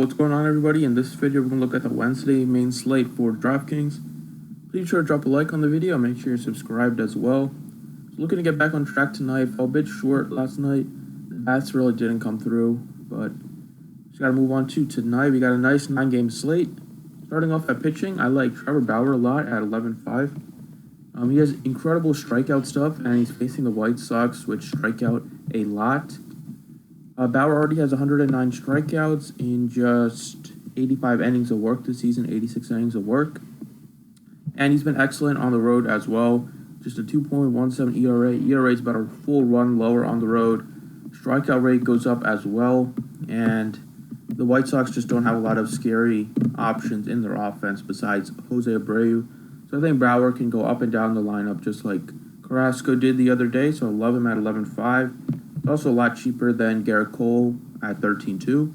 What's going on, everybody? In this video, we're going to look at the Wednesday main slate for DraftKings. Please sure to drop a like on the video. Make sure you're subscribed as well. Looking to get back on track tonight. Fell a bit short last night. The bats really didn't come through, but just got to move on to tonight. We got a nice 9-game slate. Starting off at pitching, I like Trevor Bauer a lot at 11.5. He has incredible strikeout stuff, and he's facing the White Sox, which strike out a lot. Bauer already has 109 strikeouts in just 85 innings of work this season, 86 innings of work. And he's been excellent on the road as well. Just a 2.17 ERA. ERA is about a full run lower on the road. Strikeout rate goes up as well. And the White Sox just don't have a lot of scary options in their offense besides Jose Abreu. So I think Bauer can go up and down the lineup just like Carrasco did the other day. So I love him at 11.5. It's also a lot cheaper than Garrett Cole at 13.2.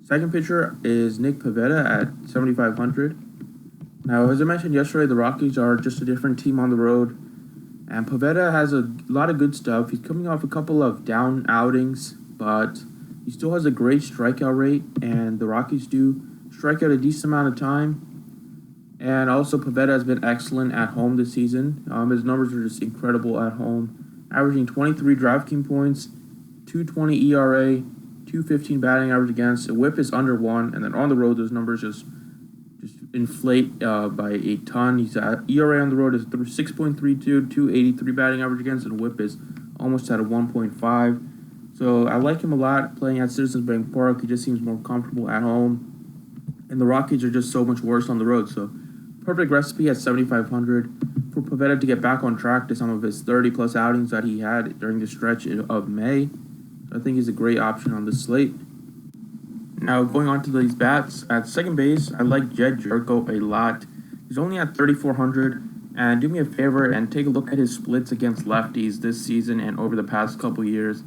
Second pitcher is Nick Pivetta at 7,500. Now, as I mentioned yesterday, the Rockies are just a different team on the road. And Pivetta has a lot of good stuff. He's coming off a couple of down outings, but he still has a great strikeout rate. And the Rockies do strike out a decent amount of time. And also, Pivetta has been excellent at home this season. His numbers are just incredible at home. Averaging 23 DraftKings points, 2.20 ERA, 2.15 batting average against. The whip is under 1, and then on the road, those numbers just inflate by a ton. He's at ERA on the road is 6.32, 2.83 batting average against, and whip is almost at a 1.5. So I like him a lot playing at Citizens Bank Park. He just seems more comfortable at home, and the Rockies are just so much worse on the road. So perfect recipe at 7,500 for Pivetta to get back on track to some of his 30-plus outings that he had during the stretch of May. So I think he's a great option on this slate. Now, going on to these bats, at second base, I like Jed Jerko a lot. He's only at 3,400, and do me a favor and take a look at his splits against lefties this season and over the past couple years.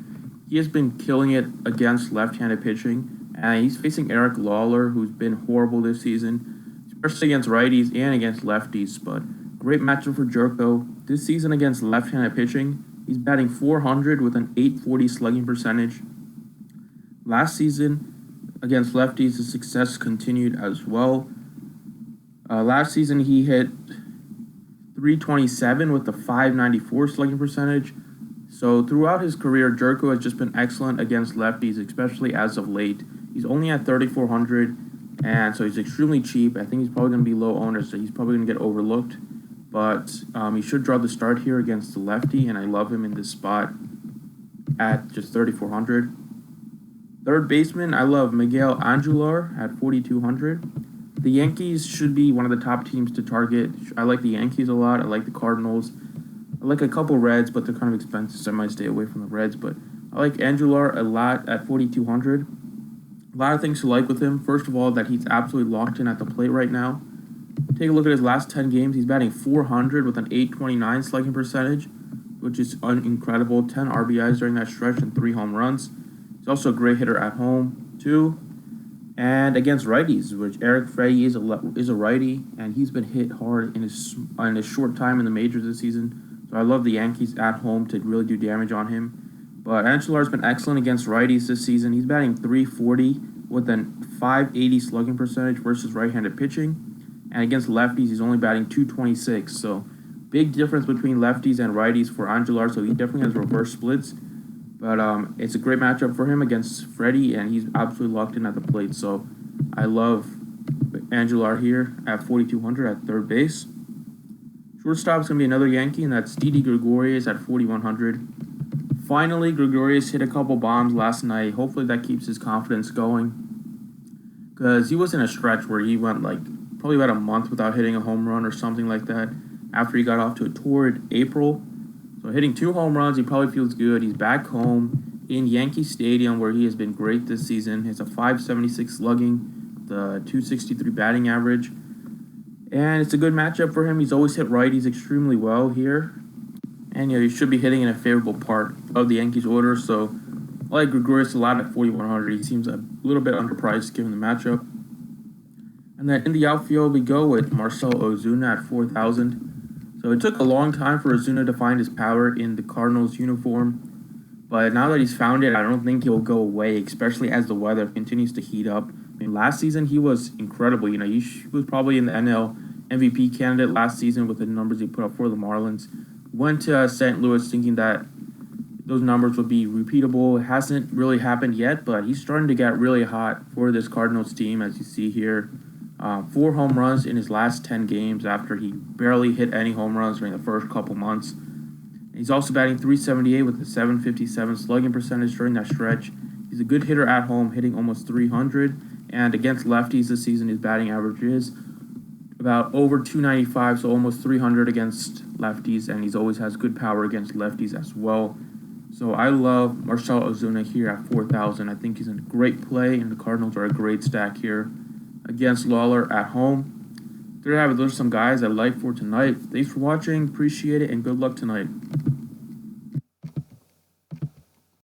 He has been killing it against left-handed pitching, and he's facing Eric Lawler, who's been horrible this season, especially against righties and against lefties, but great matchup for Jerko. This season against left-handed pitching, he's batting 400 with an 840 slugging percentage. Last season, against lefties, the success continued as well. Last season, he hit 327 with a 594 slugging percentage. So throughout his career, Jerko has just been excellent against lefties, especially as of late. He's only at 3,400, and so he's extremely cheap. I think he's probably going to be low owners, so he's probably going to get overlooked. But he should draw the start here against the lefty, and I love him in this spot at just 3,400. Third baseman, I love Miguel Andujar at 4,200. The Yankees should be one of the top teams to target. I like the Yankees a lot. I like the Cardinals. I like a couple Reds, but they're kind of expensive, so I might stay away from the Reds. But I like Andujar a lot at 4,200. A lot of things to like with him. First of all, that he's absolutely locked in at the plate right now. Take a look at his last 10 games. He's batting 400 with an 829 slugging percentage, which is incredible. 10 RBIs during that stretch and 3 home runs. He's also a great hitter at home, too. And against righties, which Eric Freddie is a righty, and he's been hit hard in his short time in the majors this season. So I love the Yankees at home to really do damage on him. But Andujar's been excellent against righties this season. He's batting 340 with a 580 slugging percentage versus right-handed pitching. And against lefties, he's only batting 226. So big difference between lefties and righties for Andujar. So he definitely has reverse splits. But it's a great matchup for him against Freddie, and he's absolutely locked in at the plate. So I love Andujar here at 4,200 at third base. Shortstop is going to be another Yankee, and that's Didi Gregorius at 4,100. Finally, Gregorius hit a couple bombs last night. Hopefully that keeps his confidence going, because he was in a stretch where he went probably about a month without hitting a home run or something like that after he got off to a torrid April. So hitting 2 home runs, he probably feels good. He's back home in Yankee Stadium, where he has been great this season. He has a 576 slugging, the 263 batting average. And it's a good matchup for him. He's always hit righties extremely well here. And he should be hitting in a favorable part of the Yankees order. So I like Gregorius a lot at 4,100. He seems a little bit underpriced given the matchup. And then in the outfield, we go with Marcell Ozuna at 4,000. So it took a long time for Ozuna to find his power in the Cardinals uniform. But now that he's found it, I don't think he'll go away, especially as the weather continues to heat up. I mean, last season he was incredible. You know, he was probably in the NL MVP candidate last season with the numbers he put up for the Marlins. Went to St. Louis thinking that those numbers would be repeatable. It hasn't really happened yet, but he's starting to get really hot for this Cardinals team, as you see here. 4 home runs in his last 10 games after he barely hit any home runs during the first couple months. He's also batting .378 with a .757 slugging percentage during that stretch. He's a good hitter at home, hitting almost .300, and against lefties this season, his batting average is about over .295, so almost .300 against lefties, and he's always has good power against lefties as well. So I love Marcell Ozuna here at 4,000. I think he's a great play, and the Cardinals are a great stack here against Lawler at home. There you have it. Those are some guys I like for tonight. Thanks for watching. Appreciate it, and good luck tonight.